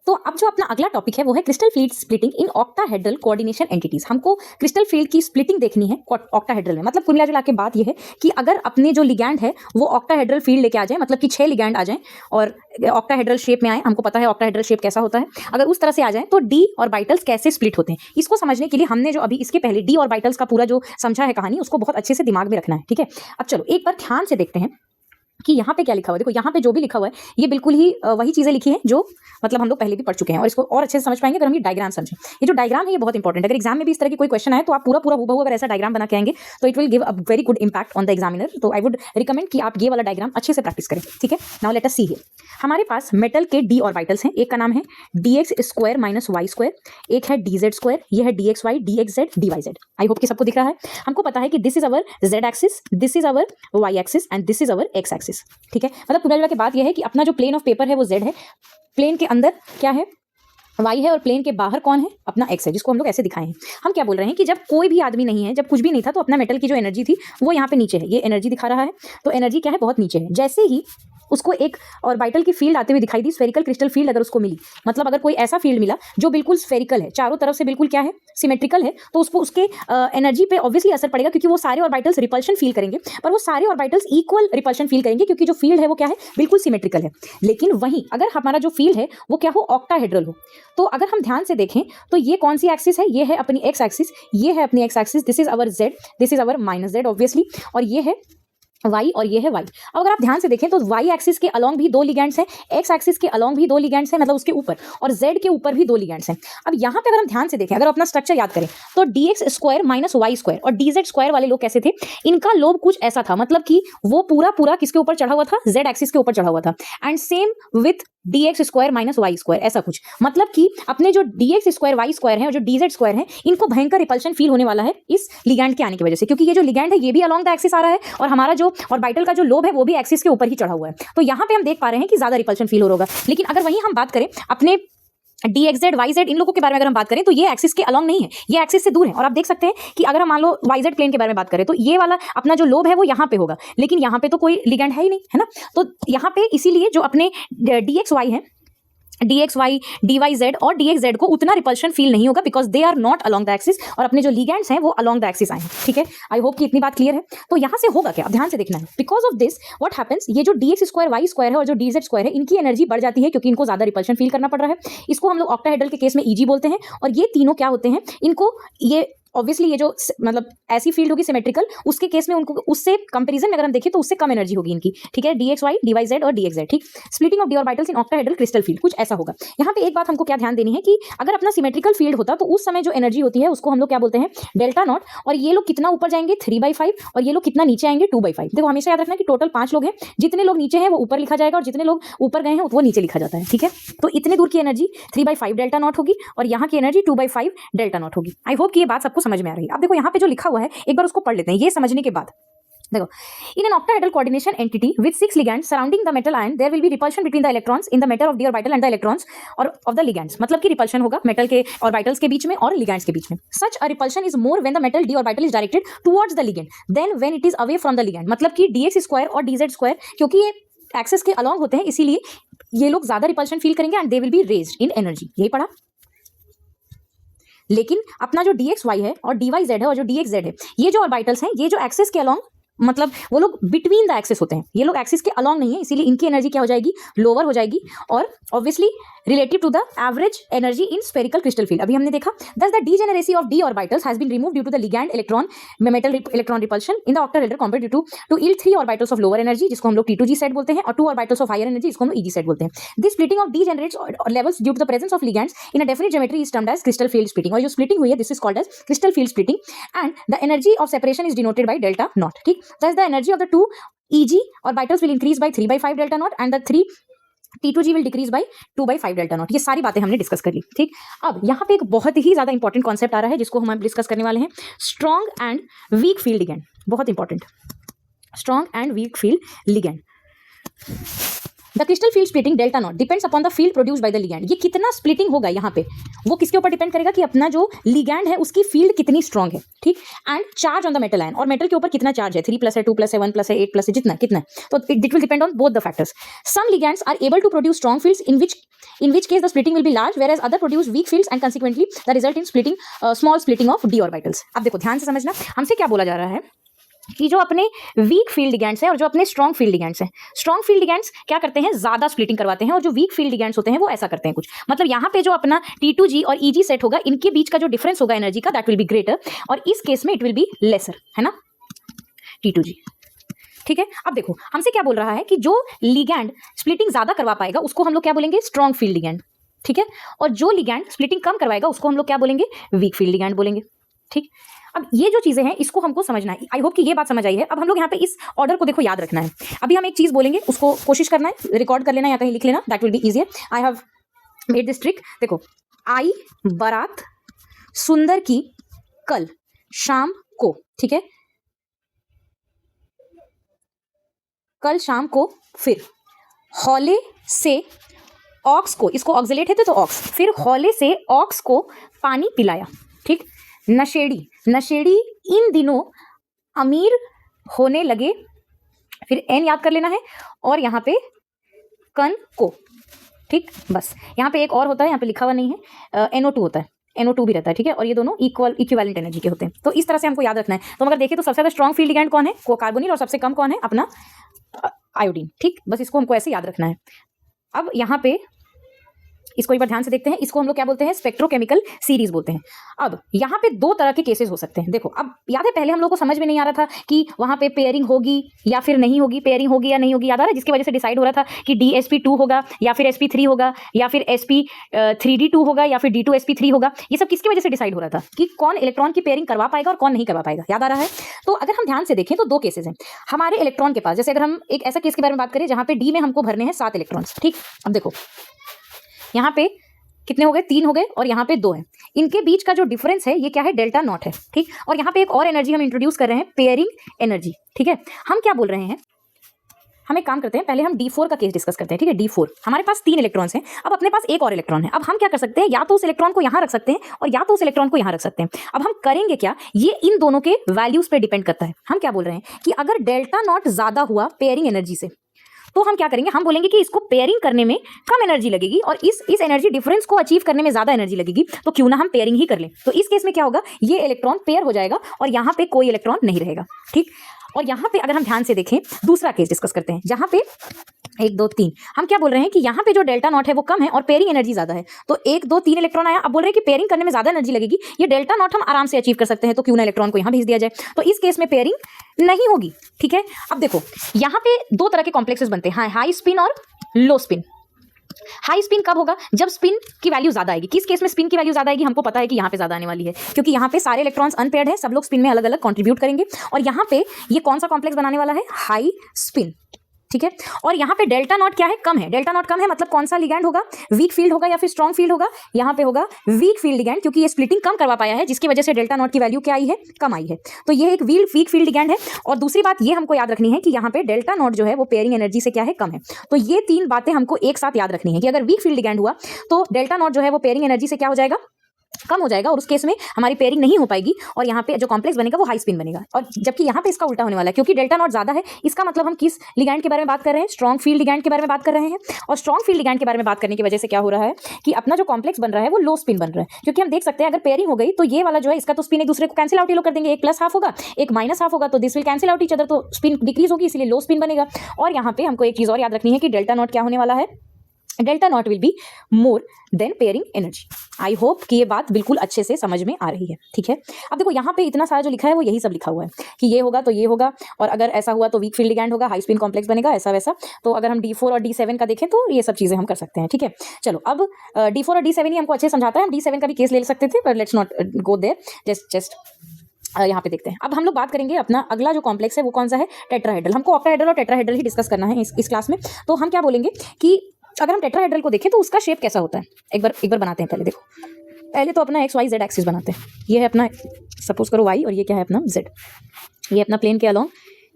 तो अब जो अपना अगला टॉपिक है वो है crystal field splitting in octahedral coordination entities. हमको क्रिस्टल फील्ड की स्प्लिटिंग देखनी है ऑक्टाहेड्रल में। मतलब कुल मिला जुला के बात ये है कि अगर अपने जो लिगैंड है वो ऑक्टाहेड्रल फील्ड लेके आ जाए, मतलब कि 6 लिगैंड आ जाएं और ऑक्टाहेड्रल शेप में आए। हमको पता है ऑक्टाहेड्रल शेप कैसा होता है। अगर उस तरह से आ जाए तो डी ऑर्बिटल्स कैसे स्प्लिट होते हैं, इसको समझने के लिए हमने जो अभी इसके पहले डी ऑर्बिटल्स का पूरा जो समझा है कहानी, उसको बहुत अच्छे से दिमाग में रखना है। ठीक है, अब चलो एक बार ध्यान से देखते हैं कि यहाँ पे क्या लिखा हुआ है। देखो यहाँ पे जो भी लिखा हुआ है ये बिल्कुल ही वही चीजें लिखी हैं जो मतलब हम लोग पहले भी पढ़ चुके हैं, और इसको और अच्छे से समझ पाएंगे अगर हम ये डायग्राम समझें। ये जो डायग्राम है ये बहुत इंपॉर्टेंट है। अगर एग्जाम में भी इस तरह की कोई क्वेश्चन आए तो आप पूरा हूबहू अगर ऐसा डायग्राम बना के आएंगे तो it will give a very good impact on the examiner. तो आई वुड रिकमेंड कि आप ये वाला डायग्राम अच्छे से प्रैक्टिस करें। ठीक है, now let us see here. हमारे पास मेटल के डी ऑर्बिटल्स हैं। एक का नाम है dx square minus Y square, एक है dz स्क्वायर, ये है dxy dxz dyz। I hope कि सबको दिख रहा है। हमको पता है कि this is our z axis, this is our y axis and this is our x axis. ठीक है, मतलब पूरा की बात यह है कि अपना जो प्लेन ऑफ पेपर है वो z है, प्लेन के अंदर क्या है y है, और प्लेन के बाहर कौन है, अपना x है, जिसको हम लोग ऐसे दिखाए हैं। हम क्या बोल रहे हैं कि जब कोई भी आदमी नहीं है, जब कुछ भी नहीं था, तो अपना मेटल की जो एनर्जी थी वो यहाँ पे नीचे है। ये एनर्जी दिखा रहा है, तो एनर्जी क्या है, बहुत नीचे है। जैसे ही उसको एक ऑर्बिटल की फील्ड आते हुए दिखाई दी, स्फेरिकल क्रिस्टल फील्ड अगर उसको मिली, मतलब अगर कोई ऐसा फील्ड मिला जो बिल्कुल स्फेरिकल है, चारों तरफ से बिल्कुल क्या है, सिमेट्रिकल है, तो उसको उसके एनर्जी पे ऑब्वियसली असर पड़ेगा, क्योंकि वो सारे ऑर्बिटल्स रिपल्शन फील करेंगे, पर वो सारे ऑर्बिटल्स इक्वल रिपल्शन फील करेंगे, क्योंकि जो फील्ड है वो क्या है, बिल्कुल सिमेट्रिकल है। लेकिन वहीं अगर हमारा जो फील्ड है वो क्या हो, ऑक्टाहेड्रल हो, तो अगर हम ध्यान से देखें तो ये कौन सी एक्सिस है, ये है अपनी एक्स एक्सिस, ये है अपनी x axis, this is our Z, this is our minus Z obviously, और ये है y और ये है y। अब अगर आप ध्यान से देखें तो y एक्सिस के अलोंग भी 2 लिगैंड्स हैं, x एक्सिस के अलोंग भी 2 लिगैंड्स हैं, मतलब उसके ऊपर, और z के ऊपर भी 2 लिगैंड्स हैं। अब यहाँ पे अगर हम ध्यान से देखें, अगर अपना स्ट्रक्चर याद करें तो dx square minus Y square और dz स्क्वायर वाले लोग कैसे थे, इनका लोब कुछ ऐसा था, मतलब कि वो पूरा किसके ऊपर चढ़ा हुआ था, z एक्सिस के ऊपर चढ़ा हुआ था, and same with dx square minus Y square, ऐसा कुछ। मतलब कि अपने जो dx स्क्वायर वाई स्क्वायर है और जो dz स्क्वायर है, इनको भयंकर रिपल्शन फील होने वाला है इस लिगैंड के आने की वजह से, क्योंकि ये जो लिगैंड है ये भी अलोंग द एक्सिस आ रहा है, और हमारा जो ऑर्बिटल का जो लोब है वो भी एक्सिस के ऊपर ही चढ़ा हुआ है। तो यहाँ पे हम देख पा रहे हैं कि ज्यादा रिपल्शन फील हो रहा होगा। लेकिन अगर वहीं हम बात करें अपने dxz yz इन लोगों के बारे में अगर हम बात करें तो ये एक्सिस के अलोंग नहीं है, ये एक्सिस से दूर है। और आप देख सकते हैं कि अगर हम मान लो yz प्लेन के बारे में बात करें तो ये वाला अपना जो लोब है वो यहाँ पे होगा, लेकिन यहाँ पे तो कोई लिगैंड है ही नहीं, है ना। तो यहाँ पे इसीलिए जो अपने dxy है, dxy dyz और dxz को उतना रिपल्शन फील नहीं होगा, because they are not along the axis, और अपने जो लिगैंड्स हैं वो अलोंग द एक्सिस आए हैं। ठीक है, आई होप कि इतनी बात क्लियर है। तो यहाँ से होगा क्या, अब ध्यान से देखना है। Because of this what happens, ये जो dx स्क्वायर वाई स्क्वायर है और जो dz स्क्वायर है, इनकी एनर्जी बढ़ जाती है, क्योंकि इनको ज्यादा रिपल्शन फील करना पड़ रहा है। इसको हम लोग ऑक्टाहेड्रल के केस में eg बोलते हैं, और ये तीनों क्या होते हैं, इनको ये ऑब्वियसली ये जो मतलब ऐसी फील्ड होगी सिमेट्रिकल, उसके केस में उनको उससे कंपैरिजन में अगर हम देखें तो उससे कम एनर्जी होगी इनकी। ठीक है, dxy dyz और dxz। ठीक, splitting of d orbitals in octahedral crystal field कुछ ऐसा होगा। यहाँ पे एक बात हमको क्या ध्यान देनी है कि अगर अपना सिमेट्रिकल फील्ड होता तो उस समय जो एनर्जी होती है उसको हम लोग क्या बोलते हैं, डेल्टा नॉट, और ये लोग कितना ऊपर जाएंगे 3/5, और ये लोग कितना नीचे आएंगे 2/5। देखो हमेशा याद रखना कि टोटल 5 लोग हैं, जितने लोग नीचे हैं वो ऊपर लिखा जाएगा, और जितने लोग ऊपर गए हैं वो नीचे लिखा जाता है। ठीक है, तो इतने दूर की एनर्जी 3/5 डेल्टा नॉट होगी, और यहाँ की एनर्जी 2/5 डेल्टा नॉट होगी। आई होप कि ये बात सबको समझ में आ रही है। अब देखो यहाँ पे जो लिखा हुआ है एक बार उसको पढ़ लेते हैं, ये समझने के बाद। देखो, in an octahedral coordination entity with 6 ligands surrounding the metal ion, there will be repulsion between the electrons in the matter of d orbital and the electrons or of the ligands। मतलब कि repulsion होगा metal के orbitals के बीच में और ligands के बीच में। Such a repulsion is more when the metal d orbital is directed towards the ligand than when it is away from the ligand। मतलब कि dx स्क्वायर और dz स्क्वायर क्योंकि ये एक्सिस के अलोंग होते हैं, इसीलिए ये लोग ज्यादा रिपल्शन फील करेंगे and they will be raised in energy. यही पढ़ा। लेकिन अपना जो dxy है और dyz है और जो dxz है, ये जो ऑर्बिटल्स हैं, ये जो एक्सिस के अलोंग, मतलब वो लोग बिटवीन द एक्सिस होते हैं, ये लोग एक्सिस के अलोंग नहीं है, इसीलिए इनकी एनर्जी क्या हो जाएगी, लोअर हो जाएगी, और obviously relative to the average energy in spherical crystal field. अभी हमने देखा thus the degeneracy of d orbitals has been removed due to the ligand electron metal electron repulsion in the octahedral compared to इल 3 orbitals of lower energy, जिसको हम लोग T2G set बोलते हैं, और 2 ऑर्बिटल्स ऑफ हायर एनर्जी, जिसको हम लोग EG सेट बोलते हैं। This splitting of degenerates levels due to the presence of ligands in a definite geometry is termed as crystal field splitting, और जो स्प्लिटिंग हुई है this is called as crystal field splitting, and the energy of separation is denoted by delta nought. ठीक, thus the energy of the 2 EG orbitals will increase by 3/5 delta naught and the 3 T2G will decrease by 2/5 delta not. ये सारी बातें हमने discuss कर ली। ठीक, अब यहाँ पे एक बहुत ही ज्यादा इंपॉर्टेंट कॉन्सेप्ट आ रहा है जिसको हम डिस्कस करने वाले हैं, strong and weak field ligand. बहुत important, strong and weak field ligand. The crystal field splitting delta not depends upon the field produced by the ligand. ये कितना स्प्लिटिंग होगा यहाँ पे वो किसके ऊपर डिपेंड करेगा कि अपना जो लिगैंड है उसकी फील्ड कितनी स्ट्रांग है, ठीक। And charge on the metal ion, और मेटल के ऊपर कितना चार्ज है, 3+ है, 2+ है, 1+ है, 8+ है, जितना कितना, तो it will depend on both the factors. Some ligands are able to produce strong fields in which case the splitting will be large, whereas other produce weak fields and consequently the result in splitting small splitting of d orbitals। अब देखो ध्यान से समझना, हमसे क्या बोला जा रहा है कि जो अपने वीक फील्ड लिगैंड्स हैं और जो अपने स्ट्रॉन्ग फील्ड लिगैंड्स हैं, स्ट्रॉन्ग फील्ड लिगैंड्स क्या करते हैं, ज्यादा स्प्लिटिंग करवाते हैं, और जो वीक फील्ड लिगैंड्स होते हैं वो ऐसा करते हैं कुछ। मतलब यहाँ पे जो अपना T2G और EG सेट होगा, इनके बीच का जो डिफरेंस होगा एनर्जी का, दैट विल बी ग्रेटर, और इस केस में इट विल बी लेसर, है ना, T2G, ठीक है। अब देखो हमसे क्या बोल रहा है कि जो लिगैंड स्प्लिटिंग ज्यादा करवा पाएगा उसको हम लोग क्या बोलेंगे, स्ट्रॉन्ग फील्ड लिगैंड, ठीक है। और जो लिगैंड स्प्लिटिंग कम करवाएगा उसको हम लोग क्या बोलेंगे, वीक फील्ड लिगैंड बोलेंगे, ठीक। अब ये जो चीजें हैं इसको हमको समझना है। आई होप कि ये बात समझ आई है। अब हम लोग यहाँ पे इस ऑर्डर को देखो याद रखना है। अभी हम एक चीज बोलेंगे, उसको कोशिश करना है, रिकॉर्ड कर लेना या कहीं लिख लेना, that will be easier. I have made this trick. देखो, आई बारात सुंदर की कल शाम को, ठीक है, कल शाम को, फिर हौले से ऑक्स को, इसको ऑक्सिलेट है तो ऑक्स, फिर हौले से ऑक्स को पानी पिलाया, ठीक। नशेड़ी, नशेड़ी इन दिनों अमीर होने लगे, फिर एन याद कर लेना है, और यहाँ पे कन को, ठीक। बस यहाँ पे एक और होता है, यहाँ पे लिखा हुआ नहीं है, NO2 होता है, NO2 भी रहता है, ठीक है, और ये दोनों इक्विवेलेंट एनर्जी के होते हैं। तो इस तरह से हमको याद रखना है। तो अगर देखें तो सबसे ज्यादा स्ट्रॉन्ग फील्ड लिगैंड कौन है, कार्बोनिल, और सबसे कम कौन है, अपना आयोडीन, ठीक। बस इसको हमको ऐसे याद रखना है। अब यहाँ पे इसको एक बार ध्यान से देखते हैं, इसको हम लोग क्या बोलते हैं, स्पेक्ट्रोकेमिकल सीरीज बोलते हैं। अब यहाँ पे दो तरह के केसेस हो सकते हैं। देखो, अब याद है पहले हम लोग को समझ में नहीं आ रहा था कि वहाँ पे पेयरिंग होगी या फिर नहीं होगी, पेयरिंग होगी या नहीं होगी, याद आ रहा है, जिसकी वजह से डिसाइड हो रहा था कि DsP2 होगा या फिर sp3 होगा या फिर sp3d2 होगा या फिर d2sp3 होगा। ये सब किसकी वजह से डिसाइड हो रहा था कि कौन इलेक्ट्रॉन की पेयरिंग करवा पाएगा और कौन नहीं करवा पाएगा, याद आ रहा है। तो अगर हम ध्यान से देखें तो दो केसेस हैं हमारे इलेक्ट्रॉन के पास। जैसे अगर हम एक ऐसा केस के बारे में बात करें जहाँ पे डी में हमको भरने हैं 7 इलेक्ट्रॉन्स, ठीक। अब देखो यहाँ पे कितने हो गए, 3 हो गए, और यहाँ पे 2 हैं। इनके बीच का जो डिफरेंस है ये क्या है, डेल्टा नॉट है, ठीक। और यहाँ पे एक और एनर्जी हम इंट्रोड्यूस कर रहे हैं, पेयरिंग एनर्जी, ठीक है। हम क्या बोल रहे हैं, हम एक काम करते हैं, पहले हम D4 का केस डिस्कस करते हैं, ठीक है। D4 हमारे पास 3 इलेक्ट्रॉन्स हैं, अब अपने पास एक और इलेक्ट्रॉन है। अब हम क्या कर सकते हैं, या तो उस इलेक्ट्रॉन को यहाँ रख सकते हैं और या तो उस इलेक्ट्रॉन को यहाँ रख सकते हैं। अब हम करेंगे क्या, ये इन दोनों के वैल्यूज पे डिपेंड करता है। हम क्या बोल रहे हैं कि अगर डेल्टा नॉट ज्यादा हुआ पेयरिंग एनर्जी से, तो हम क्या करेंगे, हम बोलेंगे कि इसको पेयरिंग करने में कम एनर्जी लगेगी और इस एनर्जी डिफरेंस को अचीव करने में ज्यादा एनर्जी लगेगी, तो क्यों ना हम पेयरिंग ही कर लें। तो इस केस में क्या होगा, ये इलेक्ट्रॉन पेयर हो जाएगा और यहाँ पे कोई इलेक्ट्रॉन नहीं रहेगा, ठीक। और यहाँ पे अगर हम ध्यान से देखें, दूसरा केस डिस्कस करते हैं जहाँ पे 1 2 3, हम क्या बोल रहे हैं कि यहाँ पे जो डेल्टा नॉट है वो कम है और पेयरिंग एनर्जी ज्यादा है। तो 1 2 3 इलेक्ट्रॉन आया, अब बोल रहे हैं कि पेयरिंग करने में ज्यादा एनर्जी लगेगी, ये डेल्टा नॉट हम आराम से अचीव कर सकते हैं, तो क्यों ना इलेक्ट्रॉन को यहाँ भेज दिया जाए। तो इस केस में पेयरिंग नहीं होगी, ठीक है। अब देखो यहाँ पे 2 तरह के कॉम्प्लेक्सेस बनते हैं, हाई स्पिन और लो स्पिन। हाई स्पिन कब होगा, जब स्पिन की वैल्यू ज्यादा आएगी। किस केस में स्पिन की वैल्यू ज्यादा आएगी, हमको पता है कि यहाँ पे ज्यादा आने वाली है, क्योंकि यहाँ पे सारे इलेक्ट्रॉन्स अनपेयर्ड है, सब लोग स्पिन में अलग अलग कंट्रीब्यूट करेंगे, और यहाँ पे ये कौन सा कॉम्प्लेक्स बनाने वाला है, हाई स्पिन, ठीक है। और यहाँ पे डेल्टा नॉट क्या है, कम है। डेल्टा नॉट कम है मतलब कौन सा लिगैंड होगा, वीक फील्ड होगा या फिर स्ट्रॉन्ग फील्ड होगा, यहाँ पे होगा वीक फील्ड लिगैंड, क्योंकि ये स्प्लिटिंग कम करवा पाया है, जिसकी वजह से डेल्टा नॉट की वैल्यू क्या आई है, कम आई है। तो ये एक वीक फील्ड लिगैंड है। और दूसरी बात ये हमको याद रखनी है कि यहाँ पे डेल्टा नॉट जो है वो पेयरिंग एनर्जी से क्या है, कम है। तो ये 3 बातें हमको एक साथ याद रखनी है कि अगर वीक फील्ड लिगैंड हुआ तो डेल्टा नॉट जो है वो पेयरिंग एनर्जी से क्या हो जाएगा, कम हो जाएगा, और उस केस में हमारी पेयरिंग नहीं हो पाएगी और यहाँ पे जो कॉम्प्लेक्स बनेगा वो हाई स्पिन बनेगा। और जबकि यहाँ पे इसका उल्टा होने वाला है, क्योंकि डेल्टा नॉट ज्यादा है। इसका मतलब हम किस लिगैंड के बारे में बात कर रहे हैं, स्ट्रॉन्ग फील्ड लिगैंड के बारे में बात कर रहे हैं। और स्ट्रॉन्ग फील्ड लिगैंड के बारे में बात करने की वजह से क्या हो रहा है कि अपना जो कॉम्प्लेक्स बन रहा है वो लो स्पिन बन रहा है, क्योंकि हम देख सकते हैं अगर पेयरिंग हो गई तो ये वाला जो है इसका तो स्पिन एक दूसरे को कैंसिल आउट कर देंगे, एक प्लस हाफ होगा एक माइनस हाफ होगा, तो this will cancel out each other, तो स्पिन डिक्रीज होगी, इसलिए लो स्पिन बनेगा। और यहाँ पे हमको एक चीज और याद रखनी है कि डेल्टा नॉट क्या होने वाला है, delta not will be more than pairing energy. I hope कि ये बात बिल्कुल अच्छे से समझ में आ रही है, ठीक है। अब देखो यहाँ पे इतना सारा जो लिखा है वो यही सब लिखा हुआ है कि ये होगा तो ये होगा, और अगर ऐसा हुआ तो वीक फील्ड लिगैंड होगा, हाई स्पिन कॉम्प्लेक्स बनेगा, ऐसा वैसा। तो अगर हम D4 और D7 का देखें तो ये सब चीजें हम कर सकते हैं, ठीक है। चलो अब D4 और D7 ही हमको अच्छे समझाता है, हम D7 का भी केस ले सकते थे, पर let's not go there, just यहाँ पे देखते हैं। अब हम लोग बात करेंगे अपना अगला जो कॉम्प्लेक्स है वो कौन सा है, टेट्राहेड्रल। हमको ऑक्टाहेड्रल और टेट्राहेड्रल ही डिस्कस करना है इस क्लास में। तो हम क्या बोलेंगे कि अगर हम टेट्राहेड्रल को देखें तो उसका शेप कैसा होता है, एक बार बनाते हैं। पहले देखो, पहले तो अपना XYZ एक्सिस बनाते हैं। ये है अपना सपोज करो Y, और ये क्या है अपना Z। ये अपना प्लेन के अलोंग,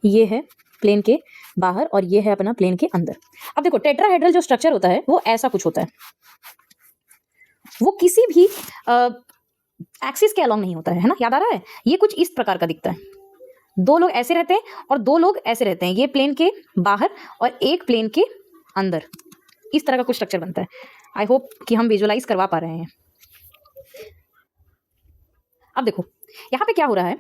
ये है प्लेन के बाहर और ये है अपना प्लेन के अंदर। अब देखो टेट्राहेड्रल जो स्ट्रक्चर होता है वो ऐसा कुछ होता है, वो किसी भी एक्सिस के अलोंग नहीं होता है ना, याद आ रहा है? ये कुछ इस प्रकार का दिखता है, दो लोग ऐसे रहते हैं और दो लोग ऐसे रहते हैं, ये प्लेन के बाहर और एक प्लेन के अंदर, इस तरह का कुछ स्ट्रक्चर बनता है। आई होप कि हम विजुअलाइज करवा पा रहे हैं। अब देखो यहाँ पे क्या हो रहा है,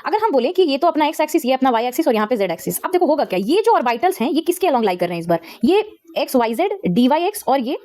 अगर हम बोले कि ये तो अपना एक्स एक्सिस, ये अपना वाई एक्सिस और यहाँ पे जेड एक्सिस। अब देखो होगा क्या, ये जो ऑर्बिटल्स हैं ये किसके अलोंग लाई कर रहे हैं इस बार, ये x y z d y x और ये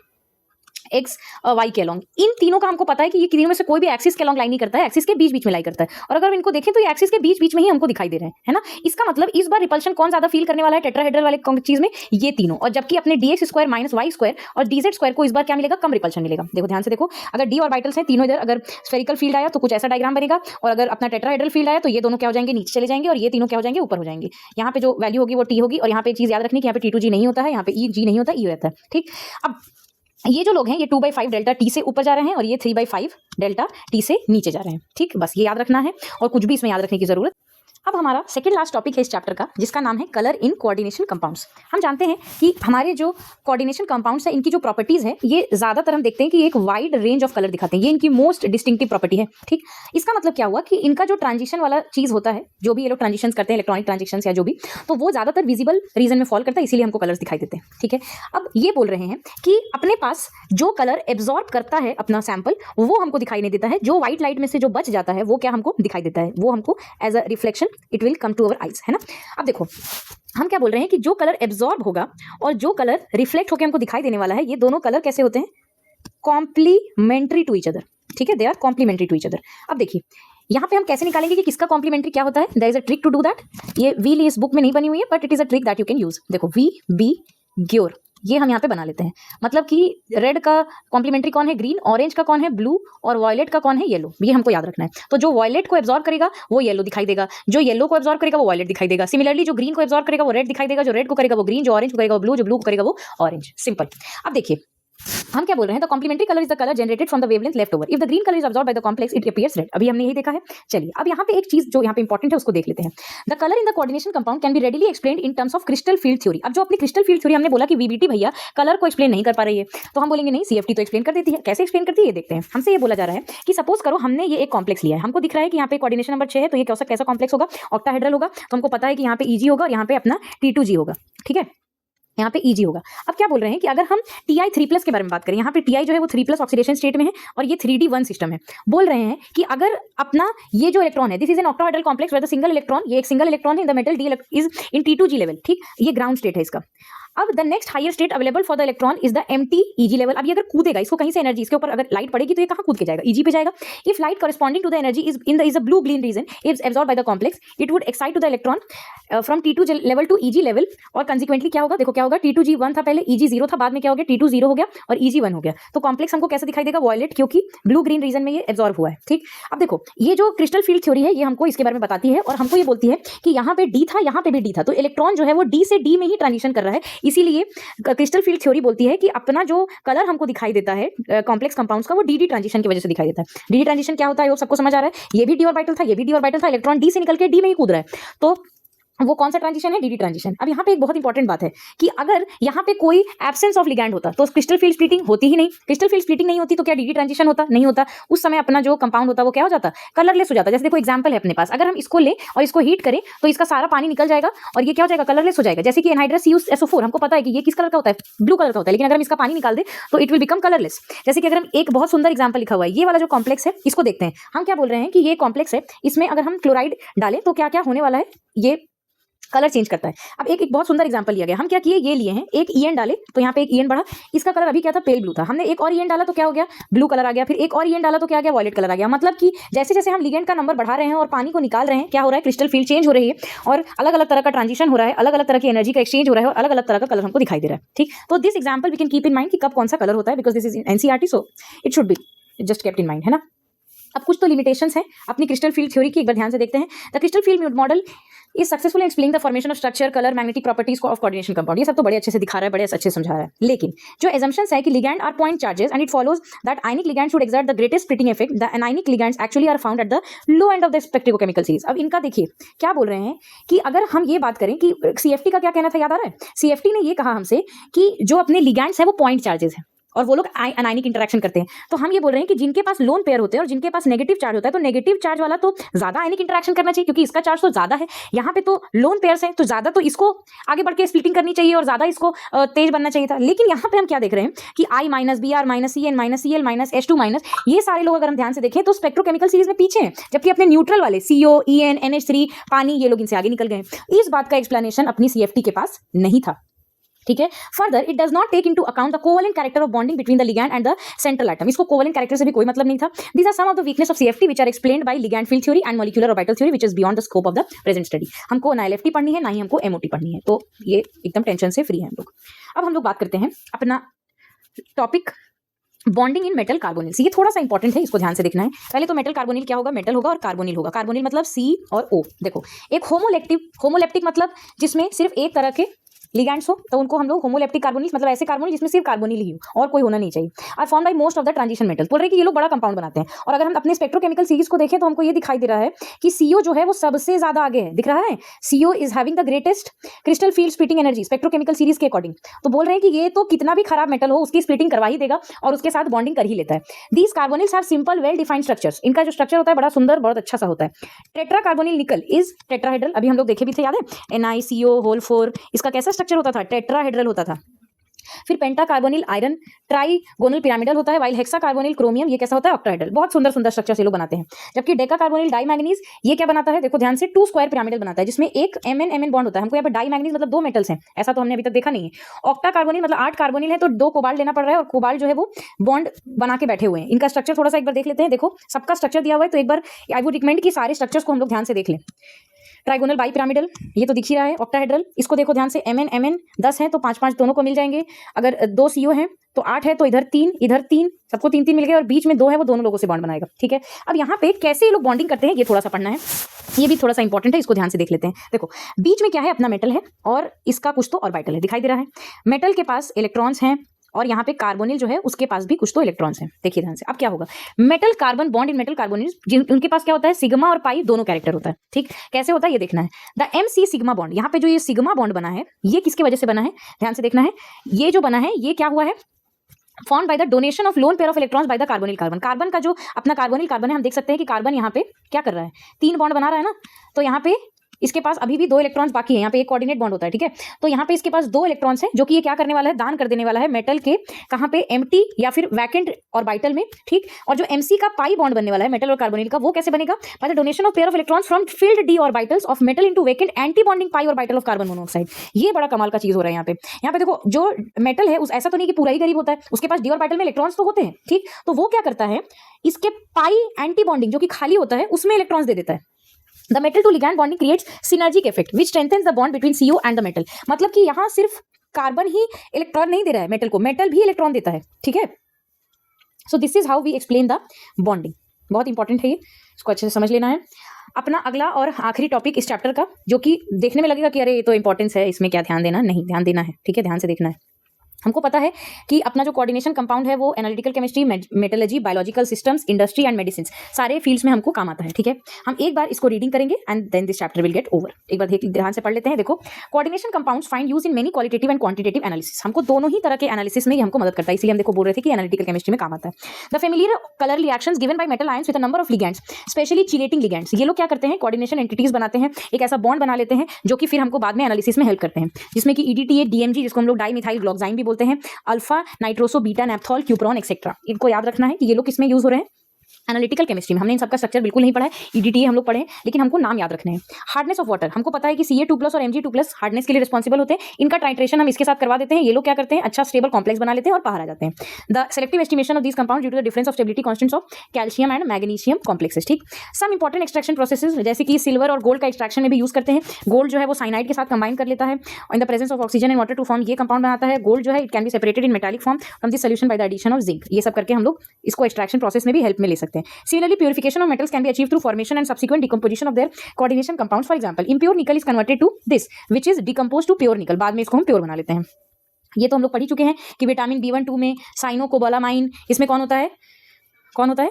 एक्स वाई के अलोंग। इन तीनों का हमको पता है कि ये तीनों में से कोई भी एक्सिस के अलोंग लाई नहीं करता है, एक्सिस के बीच बीच में लाई करता है। और अगर हम इनको देखें तो ये एक्सिस के बीच बीच में ही हमको दिखाई दे रहे हैं, है ना। इसका मतलब इस बार रिपल्शन कौन ज्यादा फील करने वाला है टेट्राहेड्रल वाले चीज में, ये तीनों। और जबकि अपने dx square minus Y square और dz स्क्वायर को इस बार क्या मिलेगा, कम रिपल्शन मिलेगा। देखो ध्यान से देखो, अगर डी ऑर्बिटल्स हैं तीनों इधर, अगर स्फेरिकल फील्ड आया तो कुछ ऐसा डायग्राम बनेगा, और अगर अपना टेट्राहेड्रल फील्ड आया तो ये दोनों क्या हो जाएंगे, नीचे चले जाएंगे, और ये तीनों क्या हो जाएंगे, ऊपर हो जाएंगे। यहाँ पे जो वैल्यू होगी वो टी होगी, और यहाँ पे एक चीज याद रखनी कि यहाँ पे T2G नहीं होता है, यहाँ पे E G नहीं होता, E रहता है, ठीक। अब ये जो लोग हैं ये 2/5 डेल्टा टी से ऊपर जा रहे हैं और ये 3/5 डेल्टा टी से नीचे जा रहे हैं, ठीक। बस ये याद रखना है और कुछ भी इसमें याद रखने की जरूरत। अब हमारा सेकंड लास्ट टॉपिक है इस चैप्टर का, जिसका नाम है कलर इन कोऑर्डिनेशन कंपाउंड्स। हम जानते हैं कि हमारे जो कोऑर्डिनेशन कंपाउंड्स है इनकी जो प्रॉपर्टीज है ये ज्यादातर हम देखते हैं कि एक वाइड रेंज ऑफ कलर दिखाते हैं, ये इनकी मोस्ट डिस्टिंक्टिव प्रॉपर्टी है, ठीक। इसका मतलब क्या हुआ कि इनका जो ट्रांजिशन वाला चीज होता है, जो भी ये लोग ट्रांजिशन करते हैं, इलेक्ट्रॉनिक ट्रांजिशन या जो भी, तो वो ज्यादातर विजिबल रीजन में फॉल करता है, इसीलिए हमको कलर्स दिखाई देते हैं, ठीक है। अब ये बोल रहे हैं कि अपने पास जो कलर एब्जॉर्ब करता है अपना सैंपल वो हमको दिखाई नहीं देता है, जो व्हाइट लाइट में से जो बच जाता है वो क्या हमको दिखाई देता है, वो हमको as a reflection it will come to eyes, है ना। अब देखो हम क्या बोल रहे हैं कि जो कलर एब्जॉर्ब होगा और जो कलर रिफ्लेक्ट होकर हमको दिखाई देने वाला है, ये दोनों कलर कैसे होते हैं, कॉम्प्लीमेंट्री टू ईच अदर, ठीक है, they are complementary to each other. अब देखिए यहाँ पे हम कैसे निकालेंगे कि किसका कॉम्प्लीमेंट्री क्या होता है, there is a trick to do that. ये व्हील इस बुक में नहीं बनी हुई है, but it is a trick that you can use. देखो वी बी ग्योर, ये हम यहाँ पे बना लेते हैं, मतलब कि रेड का कॉम्प्लीमेंट्री कौन है, ग्रीन, ऑरेंज का कौन है, ब्लू, और वॉयलेट का कौन है, येलो। ये हमको याद रखना है। तो जो वॉयलेट को एब्जॉर्ब करेगा वो येलो दिखाई देगा, जो येलो को एब्जॉर्ब करेगा वो वॉयलेट दिखाई देगा। सिमिलरली जो ग्रीन को एब्जॉर्ब करेगा वो रेड दिखाई देगा, जो रेड को करेगा वो ग्रीन, जो ऑरेंज को करेगा वो ब्लू, जो ब्लू को करेगा वो ऑरेंज। सिंपल। अब देखिए हम क्या बोल रहे हैं, the complementary colour is the colour generated from the wavelength left over, if the green colour is absorbed by the complex it appears red. अभी हमने यही देखा है। चलिए अब यहाँ पे एक चीज जो यहाँ पे इंपॉर्टेंट है उसको देख लेते हैं। The colour in the coordination compound can be readily explained in terms of crystal field theory. अब जो अपनी क्रिस्टल फील्ड थ्योरी हमने बोला कि वीबीटी भैया कलर को एक्सप्लेन नहीं कर पा रही है, तो हम बोलेंगे नहीं सीएफटी तो एक्सप्लेन कर देती है। कैसे एक्सप्लेन करती है ये देखते हैं। हमसे ये बोला जा रहा है कि सपोज करो हमने ये एक कॉम्प्लेक्स लिया है, हमको दिख रहा है कि यहाँ पे कोऑर्डिनेशन नंबर 6 है, तो ये कैसा कॉम्प्लेक्स होगा, ऑक्टाहेड्रल होगा। तो हमको पता है कि यहाँ पे ईजी होगा और यहाँ पे अपना T2G होगा, ठीक है, यहाँ पे ईजी होगा। अब क्या बोल रहे हैं कि अगर हम Ti 3+ के बारे में बात करें, यहाँ पे Ti जो है वो 3+ ऑक्सीडेशन स्टेट में है और ये 3D1 सिस्टम है। बोल रहे हैं कि अगर अपना ये जो इलेक्ट्रॉन है, this is an octahedral complex where the single electron, ये एक सिंगल इलेक्ट्रॉन है in the metal d is in T2G level, ठीक, ये ग्राउंड स्टेट है इसका। अब the next higher state available for the electron is the empty Eg level. अब ये अगर कूदेगा, इसको कहीं से एनर्जी, इसके ऊपर अगर लाइट पड़ेगी तो ये कहाँ कूद के जाएगा, Eg पे जाएगा। If light corresponding to the energy is in the is a blue green region is absorbed by the complex, it would excite to the electron from T2 level to Eg level, और consequently क्या होगा, देखो क्या होगा, T2G 1 था पहले, Eg 0 था, बाद में क्या हो गया, T2 0 हो गया और Eg 1 हो गया। तो कॉम्प्लेक्स हमको कैसे दिखाई देगा, वॉयलेट, क्योंकि ब्लू ग्रीन रीजन में ये एब्सॉर्ब हुआ है, ठीक। अब देखो ये जो क्रिस्टल फील्ड थ्योरी है ये हमको इसके बारे में बताती है, और हमको ये बोलती है कि यहाँ पे D था, यहाँ पे भी D था, तो इलेक्ट्रॉन जो है वो D से D में ही ट्रांजिशन कर रहा है। इसीलिए क्रिस्टल फील्ड थ्योरी बोलती है कि अपना जो कलर हमको दिखाई देता है कॉम्प्लेक्स कंपाउंड्स का, वो डी ट्रांजिशन की वजह से दिखाई देता है। डी ट्रांजिशन क्या होता है वो सबको समझ आ रहा है, ये भी डी ऑर्बिटल था, ये भी डी ऑर्बिटल था, इलेक्ट्रॉन डी से निकल के डी में ही कूद रहा है, तो वो कौन सा ट्रांजिशन है, डी ट्रांजिशन। अब यहाँ पे एक बहुत इंपॉर्टेंट बात है कि अगर यहाँ पे कोई एब्सेंस ऑफ लिगैंड होता तो क्रिस्टल फील्ड स्प्लिटिंग होती ही नहीं। क्रिस्टल फील्ड स्प्लिटिंग नहीं होती तो क्या डी ट्रांजिशन होता, नहीं होता। उस समय अपना जो कंपाउंड होता वो क्या हो जाता, कलरलेस हो जाता। जैसे देखो एग्जांपल है अपने पास, अगर हम इसको ले और इसको हीट करें तो इसका सारा पानी निकल जाएगा और ये क्या हो जाएगा, कलरलेस हो जाएगा। जैसे कि एनहाइड्रस CuSO4 हमको पता है कि ये किस कलर का होता है, ब्लू कलर का होता है, लेकिन अगर हम इसका पानी निकाल दे तो इट विल बिकम कलरलेस। जैसे कि अगर हम एक बहुत सुंदर एग्जांपल लिखा हुआ है, ये वाला जो कॉम्प्लेक्स है इसको देखते हैं। हम क्या बोल रहे हैं कि ये कॉम्प्लेक्स है, इसमें अगर हम क्लोराइड डालें तो क्या क्या होने वाला है, ये कलर चेंज करता है। अब एक बहुत सुंदर एग्जांपल लिया गया, हम क्या किए, ये लिए हैं, एक EN डाले तो यहाँ पे एक EN बढ़ा, इसका कलर अभी क्या था, पेल ब्लू था, हमने एक और EN डाला तो क्या हो गया, ब्लू कलर आ गया, फिर एक और EN डाला तो क्या आ गया, वॉयलेट कलर आ गया। मतलब कि जैसे जैसे हम लिगेंड का नंबर बढ़ा रहे हैं और पानी को निकाल रहे हैं, क्या हो रहा है, क्रिस्टल फील्ड चेंज हो रही है और अलग अलग तरह का ट्रांजिशन हो रहा है, अलग अलग तरह की एनर्जी का एक्सचेंज हो रहा है और अलग अलग तरह का कलर हमको दिखाई दे रहा है, ठीक। तो this example we can keep in mind कि कब कौन सा कलर होता है, because this is in NCERT, so it should be just kept in mind, है ना। अब कुछ तो लिमिटेशंस हैं अपनी क्रिस्टल फील्ड थ्योरी की, एक बार ध्यान से देखते हैं। The crystal field model is successful explain the formation of structure, colour, magnetic properties of coordination compound. ये सब तो बड़े अच्छे से दिखा रहा है, बड़े अच्छे से समझा रहा है, लेकिन जो एजम्पशंस है कि ligand are point charges and it follows that ionic ligand should exert the greatest splitting effect, the anionic ligands actually are found at the low end of the spectrochemical series. अब इनका देखिए क्या बोल रहे हैं कि अगर हम ये बात करें कि सीएफटी का क्या कहना था, याद आ रहा है? सीएफटी ने ये कहा हमसे कि जो अपने लिगैंड्स है वो पॉइंट चार्जेस है और वो लोग अनायनिक इंटरेक्शन करते हैं। तो हम ये बोल रहे हैं कि जिनके पास लोन पेयर होते हैं और जिनके पास नेगेटिव चार्ज होता है, तो नेगेटिव चार्ज वाला तो ज्यादा आयनिक इंटरेक्शन करना चाहिए क्योंकि इसका चार्ज तो ज्यादा है। यहाँ पे तो लोन पेयर्स हैं तो ज्यादा तो इसको आगे बढ़ के स्प्लिटिंग करनी चाहिए और ज्यादा इसको तेज बनना चाहिए था। लेकिन यहाँ पे हम क्या देख रहे हैं कि I minus BR minus CN minus CL minus H2 minus, ये सारे लोग अगर हम ध्यान से देखें तो स्पेक्ट्रोकेमिकल सीरीज में पीछे हैं, जबकि अपने न्यूट्रल वाले CO EN NH3 पानी ये लोग इनसे आगे निकल गए। इस बात का एक्सप्लेनेशन अपनी CFT के पास नहीं था, ठीक है। Further it does not take into account the covalent character of bonding between the ligand and the central atom. इसको कोवेलेंट कैरेक्टर से भी कोई मतलब नहीं था। These are some of the weakness of CFT which are explained by ligand field theory and molecular orbital theory which is beyond the scope of the present study. हमको ना LFT पढ़नी है ना ही हमको एमओटी पढ़नी है, तो ये एकदम टेंशन से फ्री है हम लोग। अब हम लोग बात करते हैं अपना topic bonding in metal carbonyls. ये थोड़ा सा इंपॉर्टेंट है, इसको ध्यान से देखना है। पहले तो मेटल कार्बोनिल क्या होगा, मेटल होगा और कार्बोनिल होगा। कार्बोनिल मतलब C और O। देखो एक होमोलेप्टिक मतलब जिसमें सिर्फ एक तरह के लिगैंड्स हो, तो उनको हम लोग होमोलेप्टिक कार्बोनिल्स, मतलब ऐसे कार्बोनिल जिसमें सिर्फ कार्बोनिल ही हो और कोई होना नहीं चाहिए। Are form by most of the transition metal. बोल रहे हैं कि ये लोग बड़ा कंपाउंड बनाते हैं। और अगर हम अपने स्पेक्ट्रोकेमिकल सीरीज को देखें तो हमको ये दिखाई दे रहा है कि CO जो है वो सबसे ज्यादा आगे है, दिख रहा है। CO is having the greatest crystal field splitting energy spectrochemical series के अकॉर्डिंग। तो बोल रहे हैं कि ये तो कितना भी खराब मेटल हो उसकी स्प्लिटिंग करवा ही देगा और उसके साथ बॉन्डिंग कर ही लेता है। These carbonyls have simple well defined structures. इनका जो स्ट्रक्चर होता है बड़ा सुंदर, बहुत अच्छा सा होता है। Tetra carbonyl nickel is tetrahedral. अभी हम लोग देखे भी थे, याद है? NiCO whole 4। इसका कैसा स्ट्रक्चर होता था? टेट्राहेड्रल होता था। फिर पेंटा कार्बोनिल आयरन ट्राइगोनल पिरामिडल होता है, वाइल हेक्सा कार्बोनिल क्रोमियम ये कैसा होता है? ऑक्टाहेड्रल। बहुत सुंदर सुंदर स्ट्रक्चर से लोग बनाते हैं। जबकि डेका कार्बोनिल डाईमैंगनीज ये क्या बनाता है? देखो ध्यान से, 2 स्क्वायर पिरामिडल बनाता है जिसमें एक MN बॉन्ड होता है। हमको यहाँ पर डाईमैंगनीज मतलब 2 मेटल्स हैं, ऐसा तो हमने अभी तक देखा नहीं है। ऑक्टा कार्बोनिल मतलब 8 कार्बोनिल है तो 2 कोबाल्ट लेना पड़ रहा है और कोबाल्ट जो है वो बॉन्ड बना के बैठे हुए हैं। इनका स्ट्रक्चर थोड़ा सा एक बार देख लेते हैं। देखो सबका स्ट्रक्चर दिया हुआ है, तो एक बार आई वुड रिकमेंड कि सारे स्ट्रक्चर्स को हम लोग ध्यान से देख लें। ट्राइगोनल बाई पिरामिडल ये तो दिख ही रहा है। ऑक्टाहेड्रल इसको देखो ध्यान से, MN 10 है तो 5-5 दोनों को मिल जाएंगे। अगर 2 CO हैं तो 8 है तो इधर 3 सबको 3 मिल गए और बीच में 2 है वो दोनों लोगों से बॉन्ड बनाएगा, ठीक है। अब यहाँ पे कैसे ये लोग बॉन्डिंग करते हैं ये थोड़ा सा पढ़ना है, ये भी थोड़ा सा इंपॉर्टेंट है, इसको ध्यान से देख लेते हैं। देखो बीच में क्या है, अपना मेटल है और इसका कुछ तो ऑर्बिटल है, दिखाई दे रहा है। मेटल के पास इलेक्ट्रॉन्स हैं और यहाँ पे कार्बोनिल जो है उसके पास भी कुछ तो इलेक्ट्रॉन्स हैं। देखिए ध्यान से, अब क्या होगा, metal carbon bond in metal carbonyl उनके पास क्या होता है? सिग्मा और पाई दोनों कैरेक्टर होता है, ठीक। कैसे होता है ये देखना है। द MC सिग्मा बॉन्ड, यहाँ पे जो ये सिग्मा बॉन्ड बना है ये किसकी वजह से बना है? ध्यान से देखना है। ये जो बना है ये क्या हुआ है? Form by the donation of lone pair of electrons by the carbonyl carbon. Carbon का जो अपना कार्बोनिल कार्बन है, हम देख सकते हैं कि कार्बन यहाँ पे क्या कर रहा है? 3 बॉन्ड बना रहा है ना, तो यहाँ पे इसके पास अभी भी 2 इलेक्ट्रॉन्स बाकी है। यहाँ पे एक कोऑर्डिनेट बॉन्ड होता है, ठीक है। तो यहाँ पे इसके पास 2 इलेक्ट्रॉन्स हैं जो कि ये क्या करने वाला है? दान कर देने वाला है मेटल के कहाँ पे? एम्प्टी या फिर वैकेंट ऑर्बिटल में, ठीक। और जो MC का पाई बॉन्ड बनने वाला है मेटल और कार्बोनिल का, वो कैसे बनेगा? By the donation of pair of electrons from field d orbitals of metal into vacant anti bonding pi orbital of carbon monoxide. ये बड़ा कमाल का चीज हो रहा है यहाँ पे। यहाँ पे देखो जो मेटल है उस ऐसा तो नहीं कि पूरा ही गरीब होता है, उसके पास d ऑर्बिटल में इलेक्ट्रॉन्स तो होते हैं, ठीक। तो वो क्या करता है? इसके पाई एंटी बॉन्डिंग जो कि खाली होता है उसमें इलेक्ट्रॉन्स दे देता है। The metal to ligand bonding creates synergic effect which strengthens the bond between CO and the metal। मतलब कि यहाँ सिर्फ कार्बन ही इलेक्ट्रॉन नहीं दे रहा है मेटल को, मेटल भी इलेक्ट्रॉन देता है, ठीक है। So this is how we explain the bonding. बहुत इंपॉर्टेंट है ये, इसको अच्छे से समझ लेना है। अपना अगला और आखिरी टॉपिक इस चैप्टर का, जो कि देखने में लगेगा कि अरे ये तो इंपॉर्टेंस है, इसमें क्या ध्यान देना, नहीं ध्यान देना है, ठीक है, ध्यान से देखना है। हमको पता है कि अपना जो कोऑर्डिनेशन कंपाउंड है वो analytical chemistry, metallurgy, biological systems, industry and medicine सारे फील्ड्स में हमको काम आता है, ठीक है। हम एक बार इसको रीडिंग करेंगे and then this chapter will get over. एक बार ध्यान से पढ़ लेते हैं। देखो coordination compounds find use in many qualitative and quantitative analysis. हमको दोनों ही तरह के एनालिसिस में हमको मदद करता है, इसलिए हम देखो बोल रहे थे कि एनालिटिकल केमिस्ट्री में काम आता है। The familiar colour reactions given by metal ions with a number of ligands, specially chelating ligands. ये लोग क्या करते हैं? कोऑर्डिनेशन एंटिटीज बनाते हैं, एक ऐसा बॉन्ड बना लेते हैं जो कि फिर हमको बाद में एनालिसिस में हेल्प करते हैं, जिसमें कि EDTA, DMG जिसको हम लोग डाईमिथाइल ग्लॉक्साइन भी बोलते हैं, अल्फा नाइट्रोसो बीटा नैप्थॉल क्यूप्रॉन एक्सेट्रा। इनको याद रखना है कि ये लोग किसमें यूज हो रहे हैं? एनालिटिकल केमिस्ट्री में। हमने इन सबका स्ट्रक्चर बिल्कुल नहीं पढ़ा है, EDTA हम लोग पढ़े, लेकिन हमको नाम याद रखने हैं। हार्डनेस ऑफ वाटर, हमको पता है कि Ca2+ और Mg2+ हार्डनेस के लिए रिस्पॉन्सिबल होते हैं। इनका टाइट्रेशन हम इसके साथ करवा देते हैं। ये लोग क्या करते हैं? अच्छा स्टेबल कॉम्प्लेक्स बना लेते हैं और बाहर आ जाते हैं। The selective estimation of these compound due to the difference of stability constants of calcium and magnesium complexes, ठीक। सम इंपॉर्टेंट एक्सट्रैक्शन प्रोसेसेस, जैसे कि सिल्वर और गोल्ड का एक्सट्रैक्शन में भी यूज करते हैं। गोल्ड जो है वो साइनाइड के साथ कंबाइन कर लेता है in the presence of oxygen and water to form ये कंपाउंड बनाता है। गोल्ड जो है it can be separated in metallic form from this solution by the addition of zinc. ये सब करके हम लोग इसको एक्सट्रैक्शन प्रोसेस में भी हेल्प में ले सकते हैं। सकते हैं। Similarly purification of metals can be achieve through formation and subsequent decomposition of their coordination compounds. For example impure nickel is converted to this which is decompose to pure nickel, बाद में इसको हम प्योर बना लेते हैं। ये तो हम लोग पढ़ ही चुके हैं कि विटामिन B1 2 में साइनोकोबालामाइन, इसमें कौन होता है,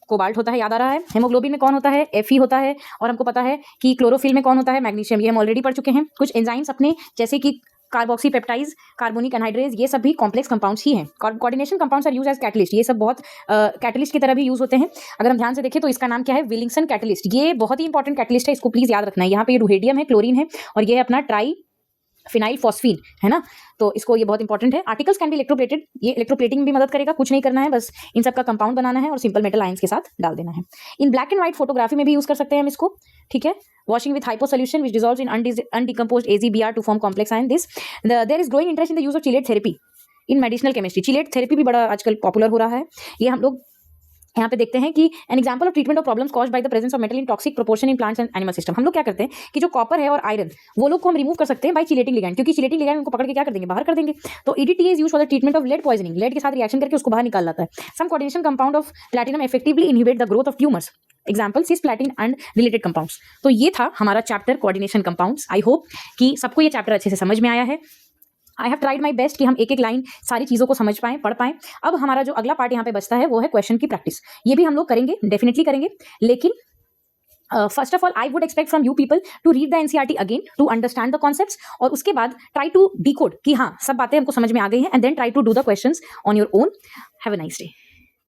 कोबाल्ट होता है, याद आ रहा है। हेमोग्लोबिन में कौन होता है, Fe होता है। और हमको पता है कि क्लोरोफिल में कौन होता है, मैग्नीशियम। ये हम ऑलरेडी पढ़ चुके हैं। कुछ एंजाइम्स अपने जैसे कि कार्बोक्सी पेप्टाइज, कार्बोनिक एनहाइड्रेज, ये सब भी कॉम्प्लेक्स कंपाउंड्स ही हैं। Coordination compounds are use as catalyst, ये सब बहुत कैटलिस्ट की तरह भी यूज होते हैं। अगर हम ध्यान से देखें तो इसका नाम क्या है, विलिंगसन कैटलिस्ट। ये बहुत ही इंपॉर्टेंट कैटलिस्ट है, इसको प्लीज याद रखना है। यहाँ पे रुहेडियम है, क्लोरीन है और ये है अपना ट्राई फिनाइल फॉस्फीन, है ना। तो इसको, ये बहुत इंपॉर्टेंट है। आर्टिकल्स कैन बी इलेक्ट्रोप्लेटेड, ये इलेक्ट्रोप्लेटिंग भी मदद करेगा। कुछ नहीं करना है, बस इन सब का कंपाउंड बनाना है और सिंपल मेटल आयंस के साथ डाल देना है। इन ब्लैक एंड व्हाइट फोटोग्राफी में भी यूज कर सकते हैं हम इसको, ठीक है। Washing with hypo solution which dissolves in undecomposed AgBr to form complex ion. There is growing interest in the use of chelate therapy in medicinal chemistry. Chelate therapy भी बड़ा आजकल पॉपुलर हो रहा है। ये हम लोग यहाँ पे देखते हैं कि an example of treatment of problems caused by the presence of metal in toxic proportion in plants and animal system. हम लोग क्या करते हैं कि जो कॉपर है और आयरन, वो लोग को हम रिमूव कर सकते हैं बाय चिलेटिंग लिगैंड, क्योंकि चिलेटिंग लिगैंड उनको पकड़ के क्या कर देंगे, बाहर कर देंगे। तो EDTA is used for the treatment of lead poisoning, lead के साथ रिएक्शन करके उसको बाहर निकाल लाता है। Some coordination compound of platinum effectively inhibit the growth of tumours, example cisplatin and related compounds. तो ये था हमारा chapter coordination compounds. I hope कि सबको ये चैप्टर अच्छे से समझ में आया है। I have tried my best कि हम एक एक लाइन सारी चीज़ों को समझ पाएं, पढ़ पाएं। अब हमारा जो अगला पार्ट यहाँ पे बचता है वो है क्वेश्चन की प्रैक्टिस। ये भी हम लोग करेंगे, डेफिनेटली करेंगे, लेकिन first of all I would expect from you people to read the NCERT again to understand the concepts, और उसके बाद ट्राई टू डिकोड कि हाँ सब बातें हमको समझ में आ गई हैं, and then try to do the questions on your own. Have a nice day.